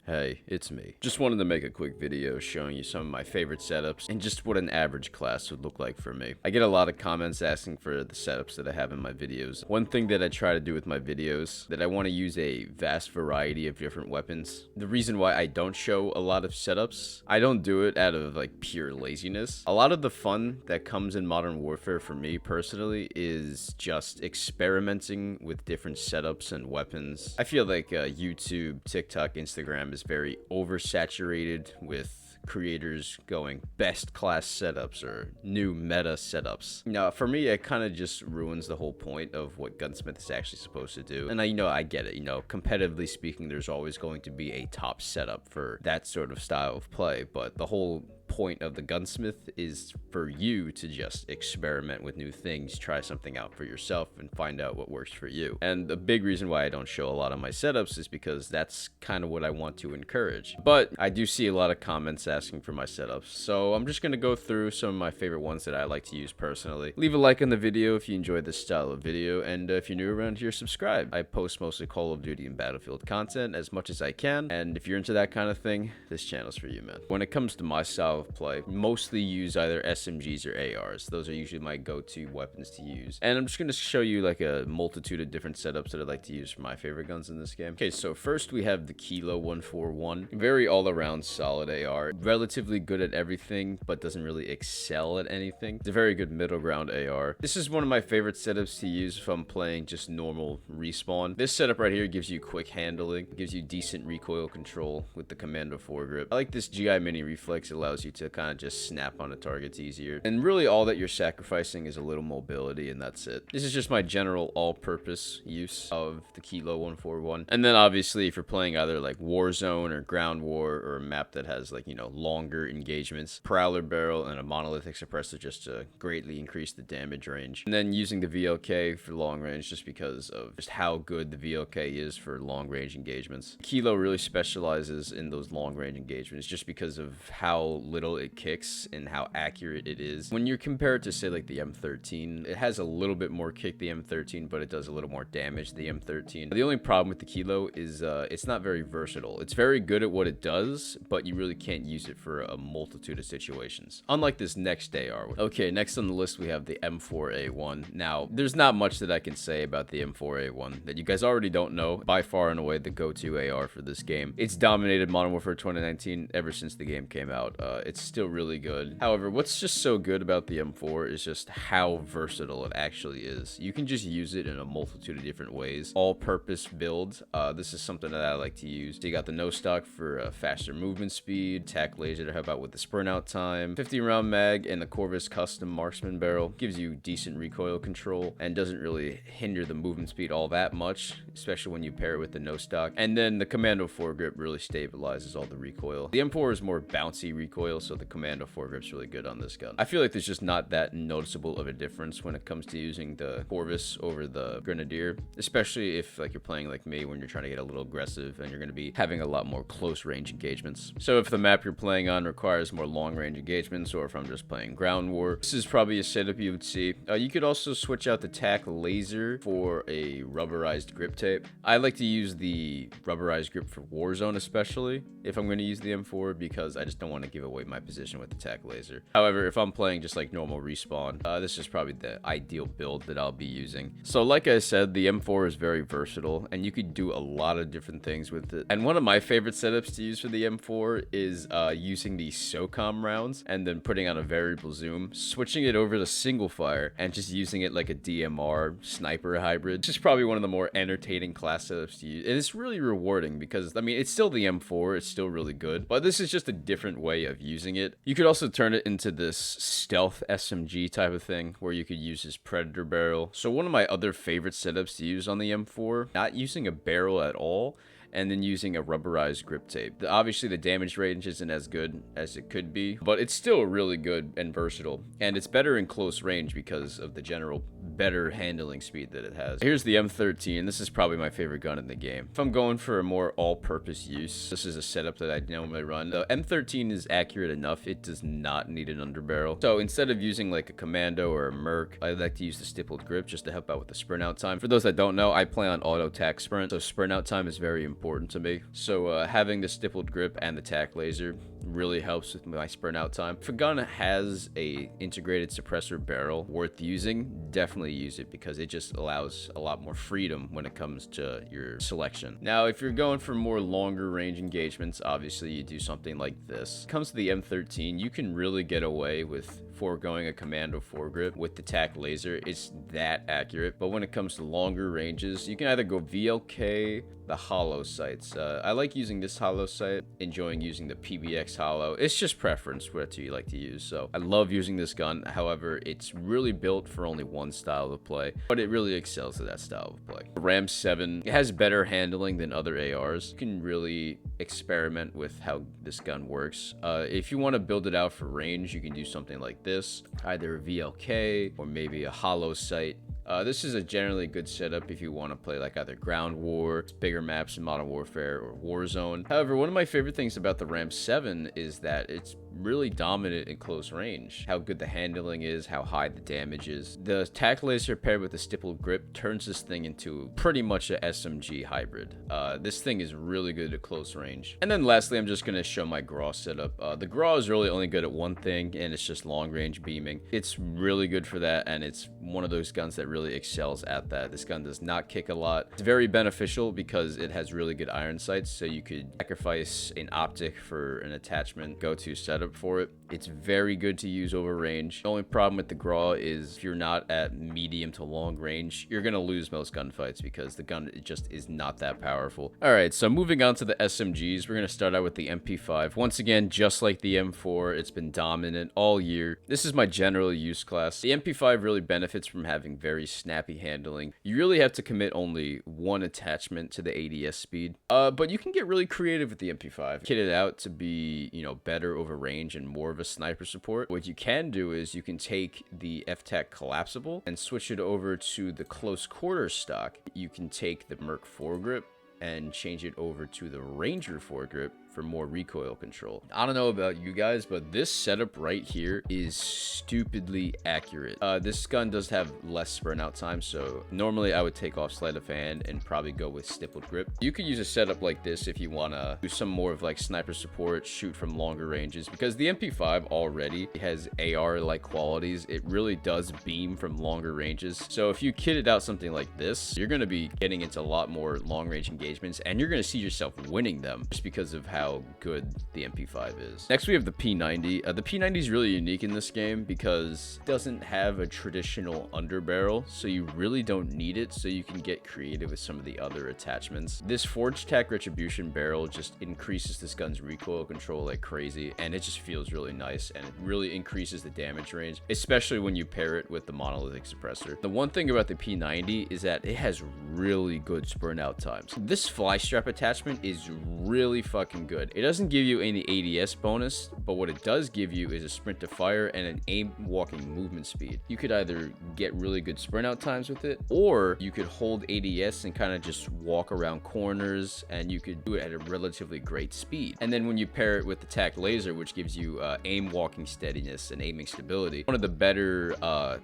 Hey, it's me. Just wanted to make a quick video showing you some of my favorite setups and just what an average class would look like for me. I get a lot of comments asking for the setups that I have in my videos. One thing that I try to do with my videos that I want to use a vast variety of different weapons. The reason why I don't show a lot of setups, I don't do it out of like pure laziness. A lot of the fun that comes in Modern Warfare for me personally is just experimenting with different setups and weapons. I feel like YouTube, TikTok, Instagram is very oversaturated with creators going best class setups or new meta setups. Now, for me, it kind of just ruins the whole point of what Gunsmith is actually supposed to do. And I get it, competitively speaking, there's always going to be a top setup for that sort of style of play, but the whole point of the Gunsmith is for you to just experiment with new things, try something out for yourself, and find out what works for you. And the big reason why I don't show a lot of my setups is because that's kind of what I want to encourage. But I do see a lot of comments asking for my setups, so I'm just going to go through some of my favorite ones that I like to use personally. Leave a like on the video if you enjoyed this style of video, and if you're new around here, subscribe. I post mostly Call of Duty and Battlefield content as much as I can, and if you're into that kind of thing, this channel's for you, man. When it comes to my style of play, mostly use either SMGs or ARs. Those are usually my go-to weapons to use. And I'm just going to show you like a multitude of different setups that I like to use for my favorite guns in this game. Okay, so first we have the Kilo 141. Very all-around solid AR. Relatively good at everything, but doesn't really excel at anything. It's a very good middle ground AR. This is one of my favorite setups to use if I'm playing just normal respawn. This setup right here gives you quick handling, gives you decent recoil control with the Commando foregrip. I like this GI mini reflex. It allows you to kind of just snap on the targets easier. And really all that you're sacrificing is a little mobility, and that's it. This is just my general all-purpose use of the Kilo 141. And then obviously if you're playing either like Warzone or Ground War or a map that has like, longer engagements, Prowler barrel and a monolithic suppressor just to greatly increase the damage range. And then using the VLK for long range just because of just how good the VLK is for long range engagements. Kilo really specializes in those long range engagements just because of how little it kicks and how accurate it is. When you compare it to say like the M13, it has a little bit more kick the M13, but it does a little more damage the M13. The only problem with the Kilo is it's not very versatile. It's very good at what it does, but you really can't use it for a multitude of situations. Unlike this next AR. Okay, next on the list we have the M4A1. Now, there's not much that I can say about the M4A1 that you guys already don't know. By far and away the go-to AR for this game. It's dominated Modern Warfare 2019 ever since the game came out. It's still really good. However, what's just so good about the M4 is just how versatile it actually is. You can just use it in a multitude of different ways. All-purpose build. This is something that I like to use. So you got the no stock for faster movement speed, tac laser to help out with the sprint out time, 50 round mag, and the Corvus custom marksman barrel gives you decent recoil control and doesn't really hinder the movement speed all that much, especially when you pair it with the no stock. And then the Commando foregrip really stabilizes all the recoil. The M4 is more bouncy recoil, so the Commando foregrip's really good on this gun. I feel like there's just not that noticeable of a difference when it comes to using the Corvus over the Grenadier, especially if like you're playing like me when you're trying to get a little aggressive and you're going to be having a lot more close range engagements. So if the map you're playing on requires more long range engagements, or if I'm just playing Ground War, this is probably a setup you would see. You could also switch out the tac laser for a rubberized grip tape. I like to use the rubberized grip for Warzone, especially if I'm going to use the M4, because I just don't want to give away my position with the tac laser. However, if I'm playing just like normal respawn, this is probably the ideal build that I'll be using. So like I said, the M4 is very versatile and you could do a lot of different things with it. And one of my favorite setups to use for the M4 is using the SOCOM rounds and then putting on a variable zoom, switching it over to single fire and just using it like a DMR sniper hybrid. This is probably one of the more entertaining class setups to use. And it's really rewarding because, it's still the M4, it's still really good, but this is just a different way of using it. You could also turn it into this stealth SMG type of thing where you could use this Predator barrel. So one of my other favorite setups to use on the M4, not using a barrel at all, and then using a rubberized grip tape. Obviously, the damage range isn't as good as it could be, but it's still really good and versatile. And it's better in close range because of the general better handling speed that it has. Here's the M13. This is probably my favorite gun in the game. If I'm going for a more all-purpose use, this is a setup that I normally run. The M13 is accurate enough. It does not need an underbarrel. So instead of using like a Commando or a Merc, I like to use the stippled grip just to help out with the sprint out time. For those that don't know, I play on auto tac sprint, so sprint out time is very important important to me. So having the stippled grip and the tack laser really helps with my sprint out time. If a gun has a integrated suppressor barrel worth using, definitely use it because it just allows a lot more freedom when it comes to your selection. Now, if you're going for more longer range engagements, obviously you do something like this. When it comes to the M13, you can really get away with foregoing a commando foregrip with the tack laser. It's that accurate. But when it comes to longer ranges, you can either go VLK, the hollow sights. I like using this hollow sight, enjoying using the PBX hollow. It's just preference what you like to use. So I love using this gun. However, it's really built for only one style of play, but it really excels at that style of play. Ram 7, it has better handling than other ARs. You can really experiment with how this gun works. If you want to build it out for range, you can do something like this, either a VLK or maybe a hollow sight. This is a generally good setup if you want to play like either ground war, bigger maps in Modern Warfare, or Warzone. However, one of my favorite things about the Ram 7 is that it's really dominant in close range. How good the handling is, how high the damage is. The tack laser paired with the stippled grip turns this thing into pretty much a SMG hybrid. This thing is really good at close range. And then lastly, I'm just going to show my GRAW setup. The GRAW is really only good at one thing, and it's just long range beaming. It's really good for that, and it's one of those guns that really excels at that. This gun does not kick a lot. It's very beneficial because it has really good iron sights, so you could sacrifice an optic for an attachment go-to setup for it. It's very good to use over range. The only problem with the GRAW is if you're not at medium to long range, you're gonna lose most gunfights because the gun just is not that powerful. Alright, so moving on to the SMGs, we're gonna start out with the MP5. Once again, just like the M4, it's been dominant all year. This is my general use class. The MP5 really benefits from having very snappy handling. You really have to commit only one attachment to the ADS speed, but you can get really creative with the MP5. Kit it out to be, you know, better over range and more of a sniper support. What you can do is you can take the FTAC collapsible and switch it over to the close quarter stock. You can take the Merc foregrip and change it over to the Ranger foregrip for more recoil control. I don't know about you guys, but this setup right here is stupidly accurate. This gun does have less sprint out time, so normally I would take off sleight of hand and probably go with stippled grip. You could use a setup like this if you want to do some more of like sniper support, shoot from longer ranges, because the MP5 already has AR-like qualities. It really does beam from longer ranges. So if you kitted out something like this, you're going to be getting into a lot more long-range engagements, and you're going to see yourself winning them just because of how good the MP5 is. Next, we have the P90. The P90 is really unique in this game because it doesn't have a traditional underbarrel, so you really don't need it, so you can get creative with some of the other attachments. This Forge Tac Retribution barrel just increases this gun's recoil control like crazy, and it just feels really nice, and it really increases the damage range, especially when you pair it with the monolithic suppressor. The one thing about the P90 is that it has really good sprint out times. This fly strap attachment is really fucking good. It doesn't give you any ADS bonus, but what it does give you is a sprint to fire and an aim walking movement speed. You could either get really good sprint out times with it, or you could hold ADS and kind of just walk around corners, and you could do it at a relatively great speed. And then when you pair it with the tac laser, which gives you aim walking steadiness and aiming stability, one of the better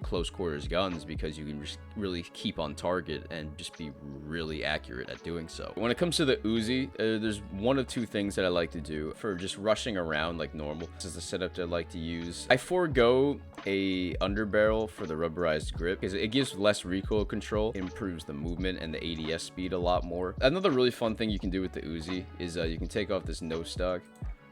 close quarters guns because you can just really keep on target and just be really accurate at doing so. When it comes to the Uzi, there's one of two things that I like to do for just rushing around like normal. This is the setup that I like to use. I forego a underbarrel for the rubberized grip because it gives less recoil control, improves the movement and the ADS speed a lot more. Another really fun thing you can do with the Uzi is you can take off this nose stock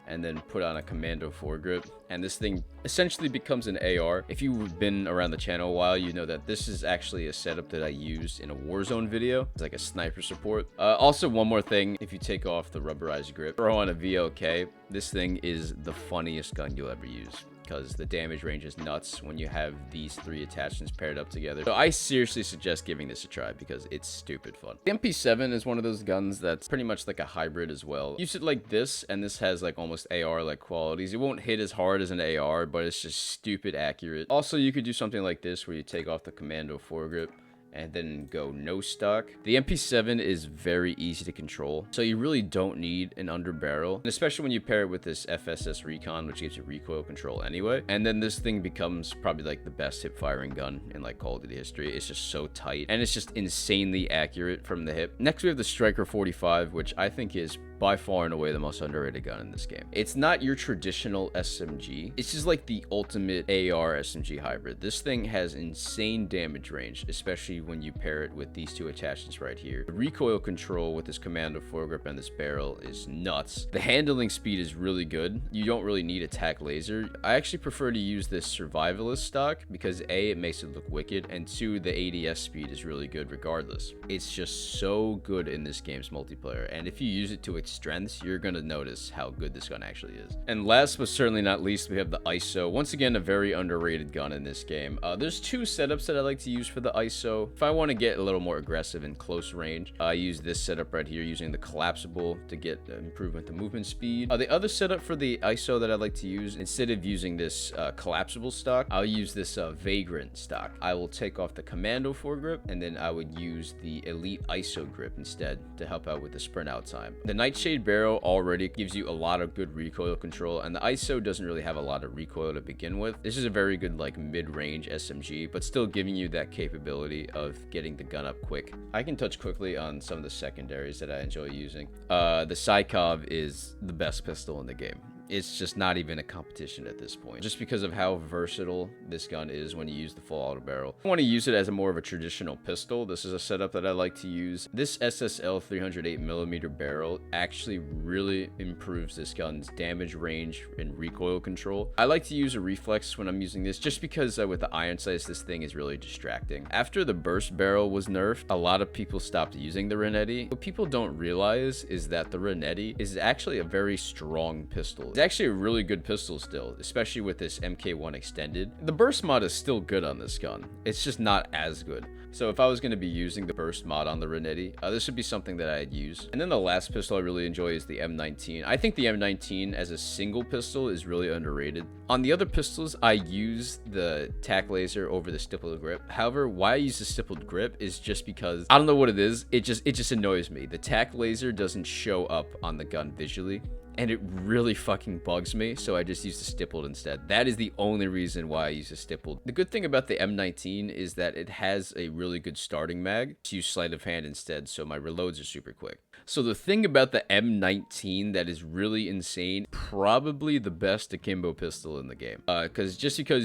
and then put on a commando foregrip, and this thing essentially becomes an AR. If you've been around the channel a while, you know that this is actually a setup that I used in a Warzone video. It's like a sniper support. Also, one more thing, if you take off the rubberized grip, throw on a VLK, this thing is the funniest gun you'll ever use, because the damage range is nuts when you have these three attachments paired up together. So I seriously suggest giving this a try because it's stupid fun. The MP7 is one of those guns that's pretty much like a hybrid as well. Use it like this, and this has like almost AR-like qualities. It won't hit as hard as an AR, but it's just stupid accurate. Also, you could do something like this where you take off the commando foregrip and then go no stock. The MP7 is very easy to control, so you really don't need an under barrel, and especially when you pair it with this FSS Recon, which gives you recoil control anyway. And then this thing becomes probably like the best hip firing gun in like Call of Duty history. It's just so tight, and it's just insanely accurate from the hip. Next we have the Striker 45, which I think is by far and away the most underrated gun in this game. It's not your traditional SMG. It's just like the ultimate AR SMG hybrid. This thing has insane damage range, especially when you pair it with these two attachments right here. The recoil control with this commando foregrip and this barrel is nuts. The handling speed is really good. You don't really need a tac laser. I actually prefer to use this survivalist stock because A, it makes it look wicked, and 2, the ADS speed is really good regardless. It's just so good in this game's multiplayer, and if you use it to its strengths, you're gonna notice how good this gun actually is. And last but certainly not least, we have the ISO. Once again, a very underrated gun in this game. There's 2 setups that I like to use for the ISO. If I want to get a little more aggressive in close range, I use this setup right here using the collapsible to get improvement to movement speed. The other setup for the ISO that I like to use, instead of using this collapsible stock, I'll use this Vagrant stock. I will take off the commando foregrip, and then I would use the elite ISO grip instead to help out with the sprint out time. The Nightshade barrel already gives you a lot of good recoil control, and the ISO doesn't really have a lot of recoil to begin with. This is a very good like mid-range SMG, but still giving you that capability of getting the gun up quick. I can touch quickly on some of the secondaries that I enjoy using. The Psykov is the best pistol in the game. It's just not even a competition at this point, just because of how versatile this gun is when you use the full auto barrel. I want to use it as a more of a traditional pistol. This is a setup that I like to use. This SSL 308mm barrel actually really improves this gun's damage range and recoil control. I like to use a reflex when I'm using this, just because with the iron sights, this thing is really distracting. After the burst barrel was nerfed, a lot of people stopped using the Renetti. What people don't realize is that the Renetti is actually a very strong pistol. It's actually a really good pistol still, especially with this MK1 extended. The burst mod is still good on this gun. It's just not as good. So if I was going to be using the burst mod on the Renetti, this would be something that I'd use. And then the last pistol I really enjoy is the M19. I think the M19 as a single pistol is really underrated. On the other pistols, I use the tac laser over the stippled grip. However, why I use the stippled grip is just because, I don't know what it is, it just annoys me. The tac laser doesn't show up on the gun visually, and it really fucking bugs me, so I just use the stippled instead. That is the only reason why I use the stippled. The good thing about the M19 is that it has a really good starting mag. To use sleight of hand instead, so my reloads are super quick. So the thing about the M19 that is really insane, probably the best akimbo pistol in the game. Because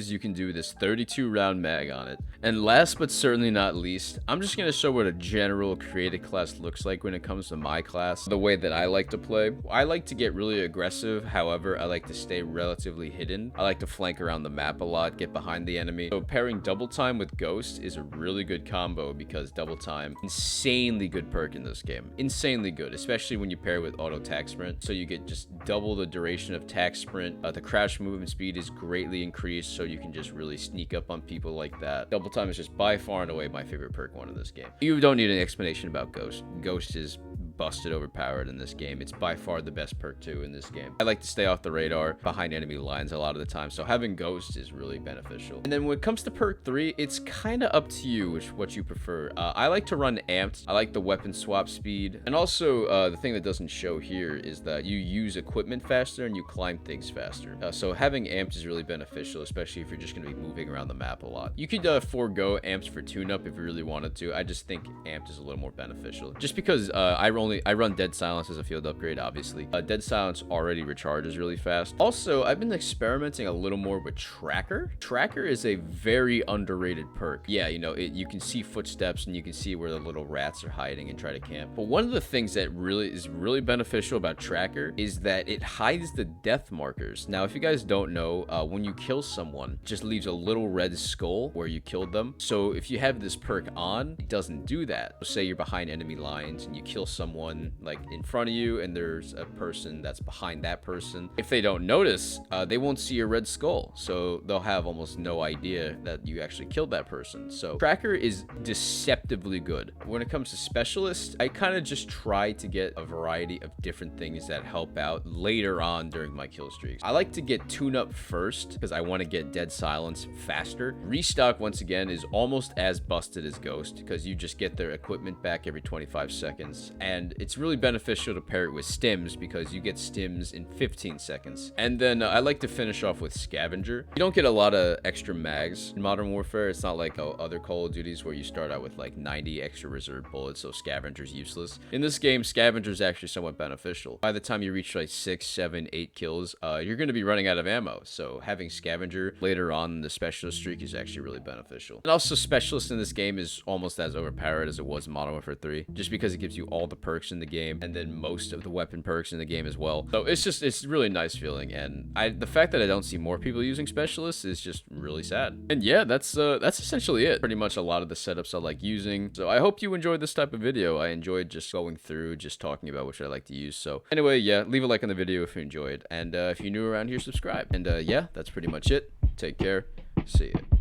you can do this 32 round mag on it. And last but certainly not least, I'm just going to show what a general creative class looks like when it comes to my class. The way that I like to play. I like to get really aggressive. However, I like to stay relatively hidden. I like to flank around the map a lot, get behind the enemy. So pairing double time with Ghost is a really good combo, because double time, insanely good perk in this game. Insanely good, especially when you pair with auto tac sprint. So you get just double the duration of tac sprint. The crouch movement speed is greatly increased, so you can just really sneak up on people like that. Double time is just by far and away my favorite perk one in this game. You don't need an explanation about Ghost. Ghost is busted overpowered in this game. It's by far the best perk 2 in this game. I like to stay off the radar behind enemy lines a lot of the time, so having Ghost is really beneficial. And then when it comes to perk 3, it's kind of up to you what you prefer. I like to run amped. I like the weapon swap speed, and also the thing that doesn't show here is that you use equipment faster and you climb things faster. So having amped is really beneficial, especially if you're just going to be moving around the map a lot. You could forego amps for tune-up if you really wanted to. I just think amped is a little more beneficial, just because I run Dead Silence as a field upgrade, obviously. Dead Silence already recharges really fast. Also, I've been experimenting a little more with Tracker. Tracker is a very underrated perk. Yeah, you know, you can see footsteps and you can see where the little rats are hiding and try to camp. But one of the things that is really beneficial about Tracker is that it hides the death markers. Now, if you guys don't know, when you kill someone, it just leaves a little red skull where you killed them. So if you have this perk on, it doesn't do that. So say you're behind enemy lines and you kill someone one like in front of you and there's a person that's behind that person. If they don't notice, they won't see your red skull, so they'll have almost no idea that you actually killed that person. So tracker is deceptively good. When it comes to specialists, I kind of just try to get a variety of different things that help out later on during my kill streaks. I like to get tune-up first because I want to get dead silence faster. Restock, once again, is almost as busted as Ghost because you just get their equipment back every 25 seconds, and it's really beneficial to pair it with stims because you get stims in 15 seconds. And then I like to finish off with Scavenger. You don't get a lot of extra mags in Modern Warfare. It's not like other Call of Duties where you start out with like 90 extra reserve bullets, so Scavenger's useless. In this game, Scavenger's actually somewhat beneficial. By the time you reach like 6, 7, 8 kills, you're going to be running out of ammo, so having Scavenger later on in the Specialist streak is actually really beneficial. And also, Specialist in this game is almost as overpowered as it was in Modern Warfare 3, just because it gives you all the perks in the game, and then most of the weapon perks in the game as well. So it's really nice feeling, and the fact that I don't see more people using Specialists is just really sad. And yeah, that's essentially it. Pretty much a lot of the setups I like using. So I hope you enjoyed this type of video. I enjoyed just going through, just talking about which I like to use. So anyway, yeah, leave a like on the video if you enjoyed, and if you're new around here, subscribe. And yeah, that's pretty much it. Take care. See ya.